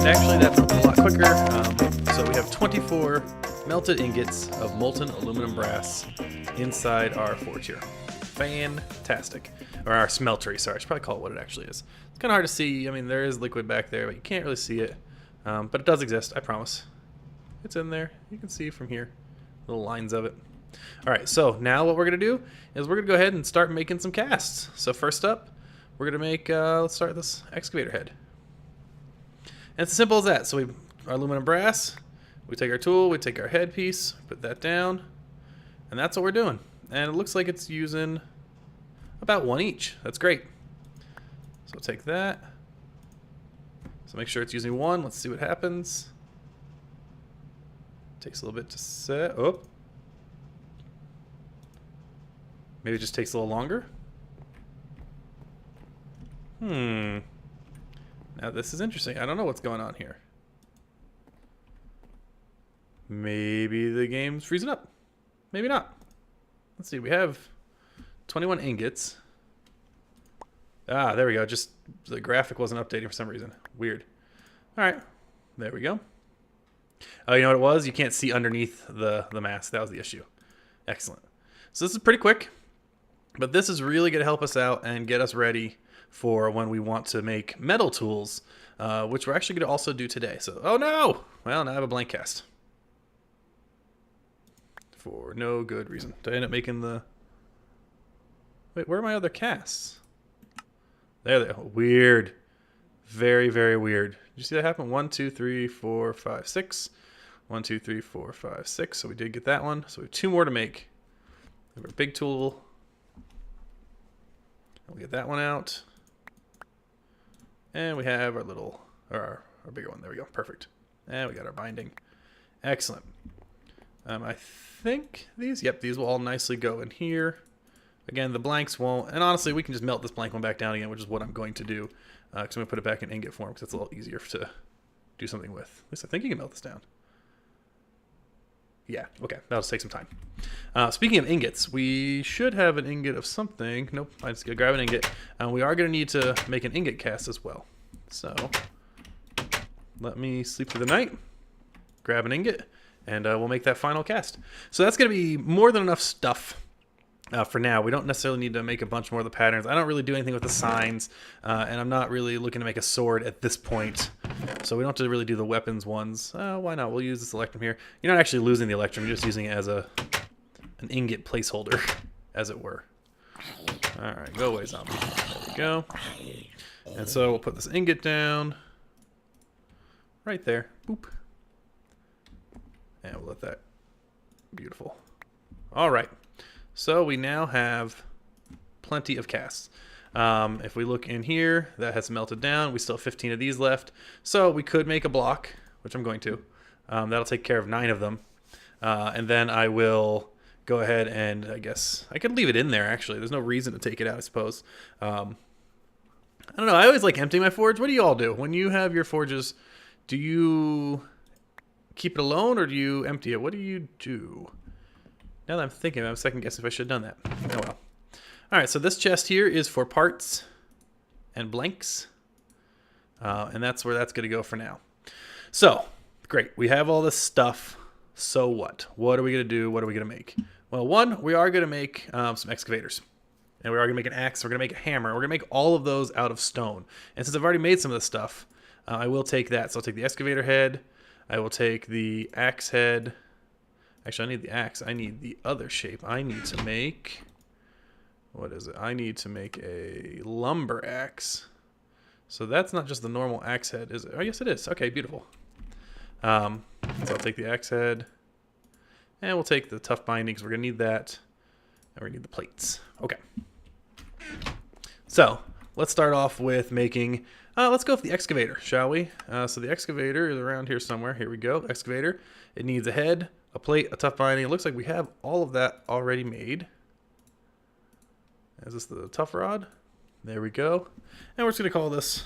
And actually that's a lot quicker. So we have 24 melted ingots of molten aluminum brass inside our forge here. Fantastic. Or our smeltery, sorry. I should probably call it what it actually is. It's kind of hard to see. I mean, there is liquid back there, but you can't really see it. But it does exist, I promise. It's in there. You can see from here. Little lines of it. Alright, so now what we're going to do is we're going to go ahead and start making some casts. So first up, we're going to make, let's start this excavator head. And it's as simple as that. So our aluminum brass, we take our tool, we take our head piece, put that down, and that's what we're doing. And it looks like it's using about one each. That's great. So we'll take that. So make sure it's using one. Let's see what happens. Takes a little bit to set. Oh. Maybe it just takes a little longer. Now this is interesting. I don't know what's going on here. Maybe the game's freezing up. Maybe not. Let's see. We have 21 ingots. Ah, there we go. Just the graphic wasn't updating for some reason. Weird. All right. There we go. Oh, you know what it was? You can't see underneath the mask. That was the issue. Excellent. So this is pretty quick. But this is really going to help us out and get us ready for when we want to make metal tools, which we're actually going to also do today. So, oh no! Well, now I have a blank cast. For no good reason. Did I end up making the... Wait, where are my other casts? There they are. Weird. Very, very weird. Did you see that happen? 1, 2, 3, 4, 5, 6. 1, 2, 3, 4, 5, 6. So we did get that one. So we have 2 more to make. We have our big tool. We'll get that one out. And we have our little, or our bigger one. There we go. Perfect. And we got our binding. Excellent. I think these, yep, these will all nicely go in here. Again, the blanks won't, and honestly, we can just melt this blank one back down again, which is what I'm going to do. Because I'm going to put it back in ingot form, because it's a little easier to do something with. At least I think you can melt this down. Yeah, okay, that'll take some time. Speaking of ingots, we should have an ingot of something. Nope, I just gotta grab an ingot. We are gonna need to make an ingot cast as well. So, let me sleep through the night, grab an ingot, and we'll make that final cast. So that's gonna be more than enough stuff for now. We don't necessarily need to make a bunch more of the patterns. I don't really do anything with the signs, and I'm not really looking to make a sword at this point. So we don't have to really do the weapons ones. Why not? We'll use this electrum here. You're not actually losing the electrum. You're just using it as an ingot placeholder, as it were. All right, go away, zombie. There we go. And so we'll put this ingot down right there. Boop. And we'll let that. Beautiful. All right. So we now have plenty of casts. If we look in here, that has melted down. We still have 15 of these left. So we could make a block, which I'm going to. That'll take care of 9 of them. And then I will go ahead and, I guess, I could leave it in there, actually. There's no reason to take it out, I suppose. I don't know. I always like emptying my forge. What do you all do? When you have your forges, do you keep it alone or do you empty it? What do you do? Now that I'm thinking, I'm second guessing if I should have done that. Oh well. Alright, so this chest here is for parts and blanks. And that's where that's going to go for now. So, great. We have all this stuff. So what? What are we going to do? What are we going to make? Well, one, we are going to make some excavators. And we are going to make an axe. We're going to make a hammer. We're going to make all of those out of stone. And since I've already made some of this stuff, I will take that. So I'll take the excavator head. I will take the axe head. Actually, I need the axe. I need the other shape. I need to make... What is it? I need to make a lumber axe. So that's not just the normal axe head, is it? Oh, yes, it is. Okay, beautiful. So I'll take the axe head. And we'll take the tough binding because we're going to need that. And we're going to need the plates. Okay. So let's start off with making... let's go with the excavator, shall we? So the excavator is around here somewhere. Here we go. Excavator. It needs a head, a plate, a tough binding. It looks like we have all of that already made. Is this the tough rod? There we go. And we're just going to call this...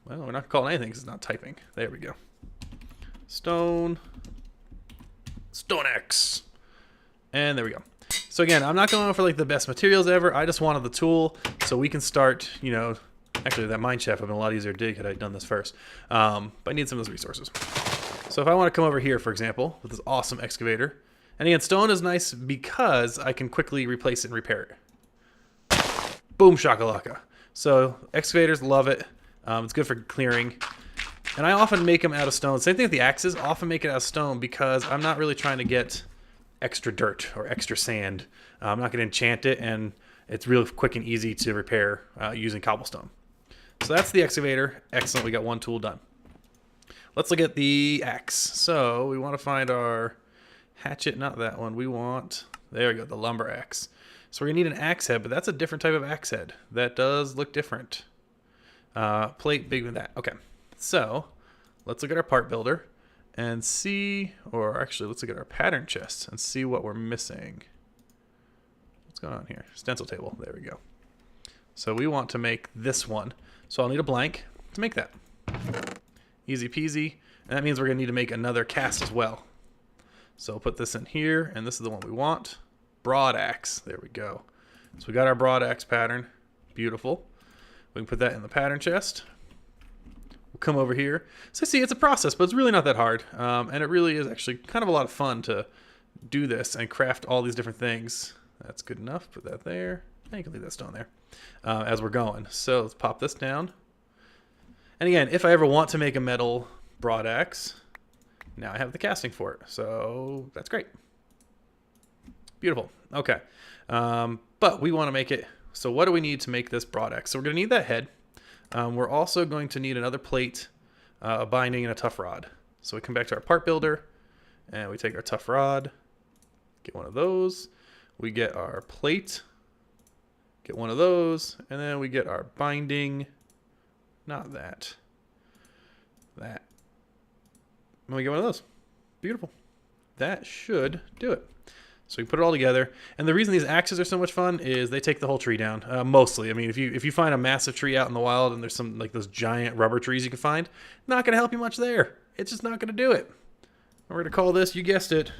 Well, we're not calling anything because it's not typing. There we go. Stone axe. And there we go. So again, I'm not going for like the best materials ever. I just wanted the tool so we can start, you know, Actually, that mine shaft would have been a lot easier to dig had I done this first. But I need some of those resources. So if I want to come over here, for example, with this awesome excavator, and again, stone is nice because I can quickly replace it and repair it. Boom shakalaka. So excavators, love it. It's good for clearing. And I often make them out of stone. Same thing with the axes. Often make it out of stone because I'm not really trying to get extra dirt or extra sand. I'm not going to enchant it, and it's real quick and easy to repair using cobblestone. So that's the excavator. Excellent. We got one tool done. Let's look at the axe. So we want to find our hatchet. Not that one. We want, there we go, the lumber axe. So we're going to need an axe head, but that's a different type of axe head. That does look different. Plate, big with that. Okay. So let's look at our part builder and see, or actually let's look at our pattern chest and see what we're missing. What's going on here? Stencil table. There we go. So we want to make this one. So I'll need a blank to make that. Easy peasy. And that means we're going to need to make another cast as well. So I'll put this in here, and this is the one we want. Broad axe. There we go. So we got our broad axe pattern. Beautiful. We can put that in the pattern chest. We'll come over here. So see, it's a process, but it's really not that hard. And it really is actually kind of a lot of fun to do this and craft all these different things. That's good enough. Put that there. And you can leave that stone there as we're going. So let's pop this down. And again, if I ever want to make a metal broad axe, now I have the casting for it. So that's great. Beautiful. Okay. But we want to make it. So what do we need to make this broad axe? So we're going to need that head. We're also going to need another plate, a binding, and a tough rod. So we come back to our part builder, and we take our tough rod, get one of those. We get our plate, get one of those, and then we get our binding. Not that. That. And we get one of those. Beautiful. That should do it. So we put it all together. And the reason these axes are so much fun is they take the whole tree down. Mostly. I mean, if you find a massive tree out in the wild and there's some like those giant rubber trees you can find, not going to help you much there. It's just not going to do it. We're going to call this, you guessed it,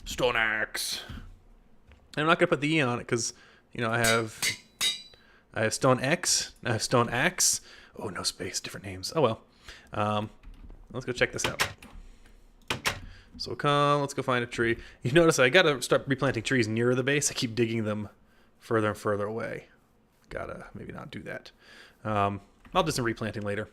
stone axe. And I'm not going to put the E on it because, you know, I have stone X, I have stone axe. Oh, no space, different names. Oh, well. Let's go check this out. So let's go find a tree. You notice I gotta start replanting trees nearer the base. I keep digging them further and further away. Gotta maybe not do that. I'll do some replanting later.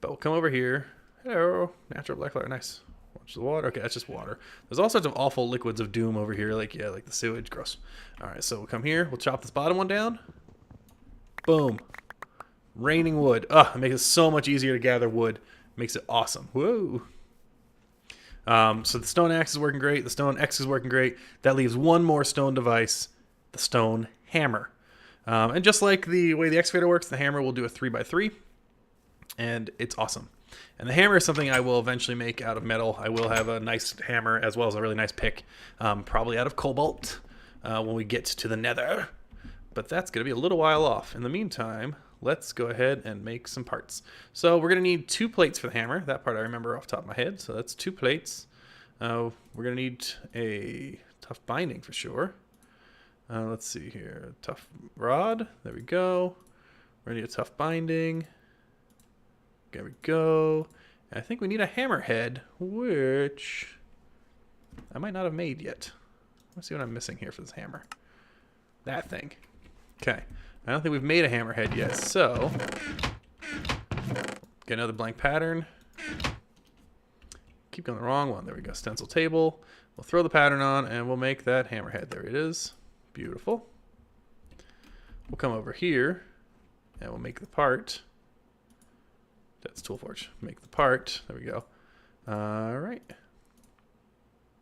But we'll come over here. Hello, natural black light, nice. Watch the water. Okay, that's just water. There's all sorts of awful liquids of doom over here, like the sewage, gross. All right, so we'll come here. We'll chop this bottom one down. Boom. Raining wood. It makes it so much easier to gather wood. Makes it awesome. Whoa. So the stone axe is working great. The stone X is working great. That leaves one more stone device, the stone hammer. And just like the way the excavator works, the hammer will do a 3x3, and it's awesome. And the hammer is something I will eventually make out of metal. I will have a nice hammer as well as a really nice pick, probably out of cobalt when we get to the nether. But that's going to be a little while off. In the meantime, let's go ahead and make some parts. So we're going to need 2 plates for the hammer. That part I remember off the top of my head. So that's 2 plates. We're going to need a tough binding for sure. Let's see here. Tough rod. There we go. We're going to need a tough binding. There we go. And I think we need a hammerhead, which I might not have made yet. Let's see what I'm missing here for this hammer. That thing. Okay. I don't think we've made a hammerhead yet, so get another blank pattern. Keep going the wrong one. There we go. Stencil table. We'll throw the pattern on and we'll make that hammerhead. There it is. Beautiful. We'll come over here and we'll make the part. That's Toolforge. Make the part. There we go. All right.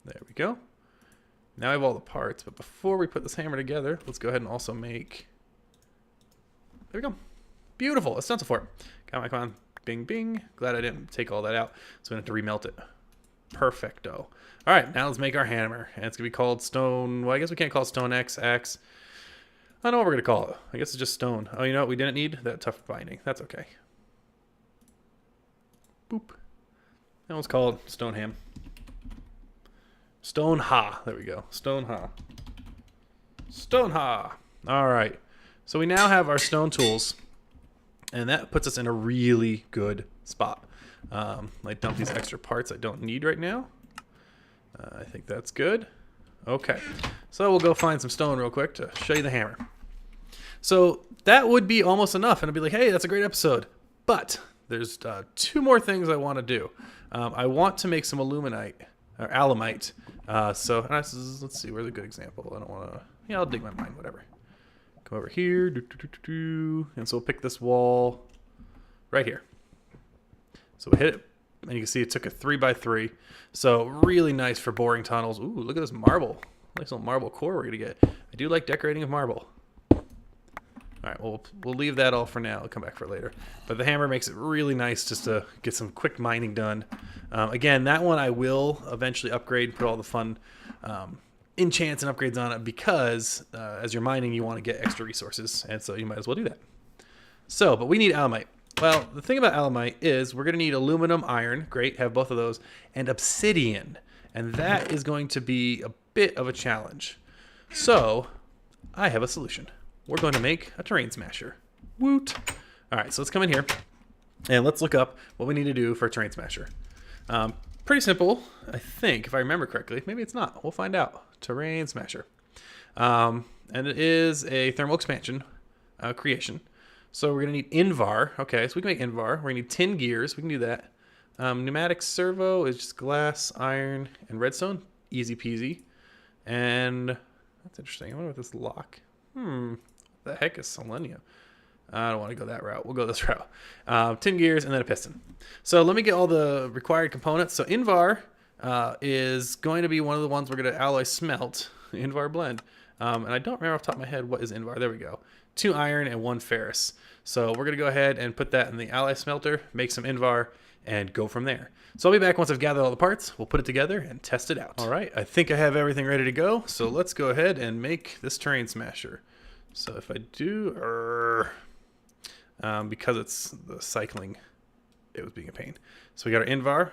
There we go. Now I have all the parts, but before we put this hammer together, let's go ahead and also make... There we go. Beautiful. A stencil for it. Come on. Bing, bing. Glad I didn't take all that out, so we have to remelt it. Perfecto. All right, now let's make our hammer. And it's going to be called stone... Well, I guess we can't call it stone X, axe. I don't know what we're going to call it. I guess it's just stone. Oh, you know what? We didn't need that tough binding. That's okay. Boop. And let's call it stone ham. Stone ha. There we go. Stone ha. Stone ha. All right. So we now have our stone tools. And that puts us in a really good spot. I dump these extra parts I don't need right now. I think that's good. Okay, so we'll go find some stone real quick to show you the hammer. So that would be almost enough, and I'd be like, hey, that's a great episode. But there's 2 more things I want to do. I want to make some aluminite, or alumite. So let's see, where's a good example? I don't want to, yeah, I'll dig my mine, whatever. Come over here, and so we'll pick this wall right here. So we hit it, and you can see it took a 3x3. So really nice for boring tunnels. Ooh, look at this marble. Nice little marble core we're gonna get. I do like decorating with marble. All right, well, we'll leave that all for now. I'll come back for it later. But the hammer makes it really nice just to get some quick mining done. Again, that one I will eventually upgrade and put all the fun enchants and upgrades on it because as you're mining, you want to get extra resources. And so you might as well do that. So, but we need alumite. Well, the thing about alumite is we're going to need aluminum, iron. Great, have both of those. And obsidian. And that is going to be a bit of a challenge. So, I have a solution. We're going to make a terrain smasher. Woot! All right, so let's come in here and let's look up what we need to do for a terrain smasher. Pretty simple, I think, if I remember correctly. Maybe it's not. We'll find out. Terrain smasher. And it is a thermal expansion creation. So we're going to need Invar. Okay, so we can make Invar. We're going to need tin gears. We can do that. Pneumatic servo is just glass, iron, and redstone. Easy peasy. And that's interesting. I wonder what this lock. What the heck is selenium? I don't want to go that route. We'll go this route. 10 gears and then a piston. So let me get all the required components. So Invar is going to be one of the ones we're going to alloy smelt. Invar blend. And I don't remember off the top of my head what is Invar. There we go. 2 iron and 1 ferrous. So we're going to go ahead and put that in the alloy smelter, make some Invar, and go from there. So I'll be back once I've gathered all the parts. We'll put it together and test it out. All right, I think I have everything ready to go. So let's go ahead and make this terrain smasher. So if I do, because it's the cycling, it was being a pain. So we got our Invar.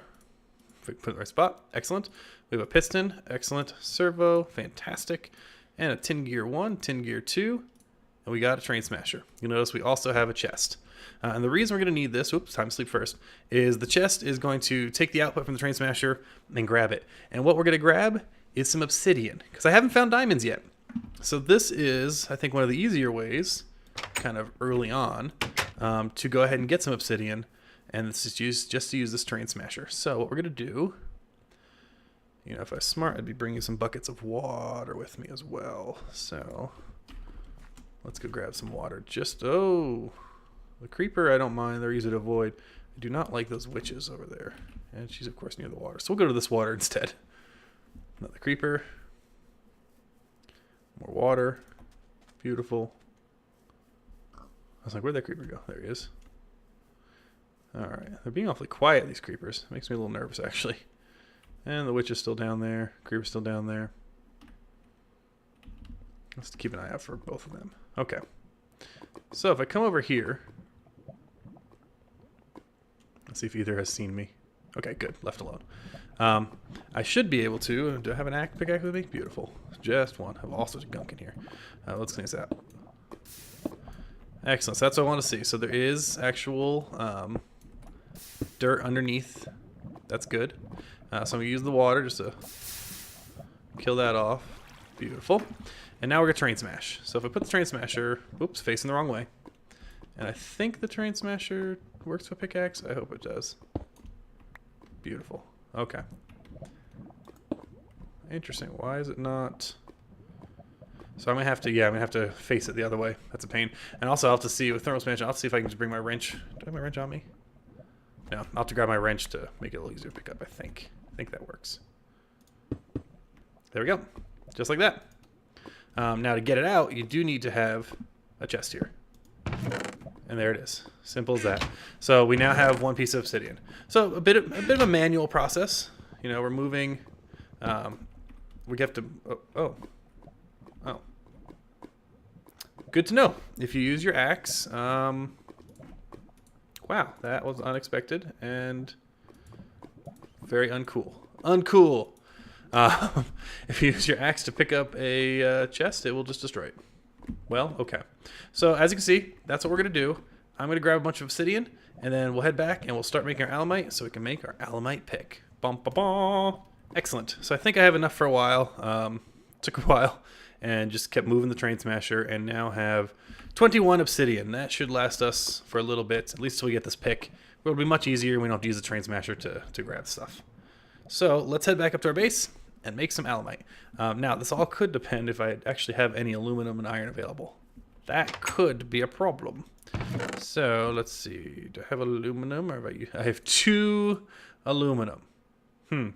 If we put it in the right spot, excellent. We have a piston, excellent. Servo, fantastic. And a tin gear 1, tin gear 2. And we got a terrain smasher. You'll notice we also have a chest. And the reason we're going to need this, oops, time to sleep first, is the chest is going to take the output from the terrain smasher and grab it. And what we're going to grab is some obsidian, because I haven't found diamonds yet. So this is, I think, one of the easier ways, kind of early on, to go ahead and get some obsidian. And this is just to use this terrain smasher. So what we're going to do, you know, if I was smart, I'd be bringing some buckets of water with me as well. So let's go grab some water. The creeper, I don't mind. They're easy to avoid. I do not like those witches over there. And she's, of course, near the water. So we'll go to this water instead. Another creeper. More water. Beautiful. I was like, where'd that creeper go? There he is. All right. They're being awfully quiet, these creepers. It makes me a little nervous, actually. And the witch is still down there. Creeper's still down there. Let's keep an eye out for both of them. Okay. So if I come over here, let's see if either has seen me. Okay, good. Left alone. I should be able to. Do I have an pickaxe with me? Beautiful. Just one. I have all sorts of gunk in here. Let's clean this out. Excellent. So that's what I want to see. So there is actual dirt underneath. That's good. So I'm going to use the water just to kill that off. Beautiful. And now we're going to terrain smash. So if I put the terrain smasher, oops, facing the wrong way. And I think the terrain smasher works with pickaxe. I hope it does. Beautiful. Okay. Interesting. Why is it not? So I'm going to have to, I'm going to have to face it the other way. That's a pain. And also I'll have to see with thermal expansion, I'll have to see if I can just bring my wrench. Do I have my wrench on me? No, I'll have to grab my wrench to make it a little easier to pick up, I think. I think that works. There we go. Just like that. Now to get it out, you do need to have a chest here. And there it is. Simple as that. So we now have one piece of obsidian. So a bit of a manual process. You know, we're moving. We have to. Oh. Good to know. If you use your axe. Wow, that was unexpected and very uncool. Uncool. If you use your axe to pick up a chest, it will just destroy it. Well, okay. So as you can see, that's what we're going to do. I'm going to grab a bunch of obsidian, and then we'll head back and we'll start making our alumite so we can make our alumite pick. Bum, ba, bum. Excellent. So I think I have enough for a while. Took a while and just kept moving the train smasher, and now have 21 obsidian. That should last us for a little bit, at least till we get this pick. It'll be much easier, and we don't have to use the train smasher to grab stuff. So let's head back up to our base and make some alumite. Now, this all could depend if I actually have any aluminum and iron available. That could be a problem. So let's see. Do I have aluminum? Or I have 2 aluminum. You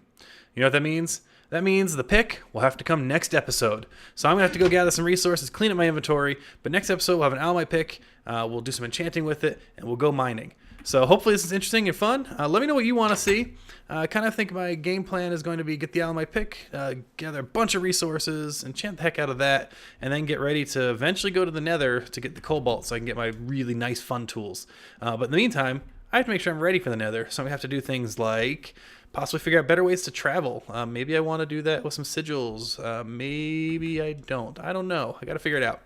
know what that means? That means the pick will have to come next episode. So I'm going to have to go gather some resources, clean up my inventory. But next episode, we'll have an alumite pick. We'll do some enchanting with it, and we'll go mining. So hopefully this is interesting and fun. Let me know what you want to see. I kind of think my game plan is going to be get the alumite pick, gather a bunch of resources, enchant the heck out of that, and then get ready to eventually go to the nether to get the cobalt so I can get my really nice fun tools. But in the meantime, I have to make sure I'm ready for the nether. So I'm going to have to do things like possibly figure out better ways to travel. Maybe I want to do that with some sigils. Maybe I don't. I don't know. I got to figure it out.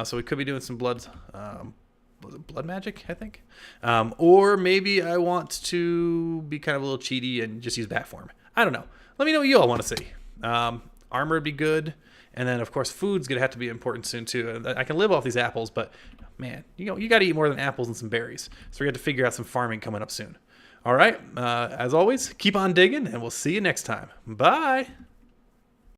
So we could be doing some blood magic, I think. Or maybe I want to be kind of a little cheaty and just use bat form. I don't know. Let me know what you all want to see. Armor would be good. And then, of course, food's going to have to be important soon, too. I can live off these apples, but, man, you got to eat more than apples and some berries. So we got to figure out some farming coming up soon. All right. As always, keep on digging, and we'll see you next time. Bye.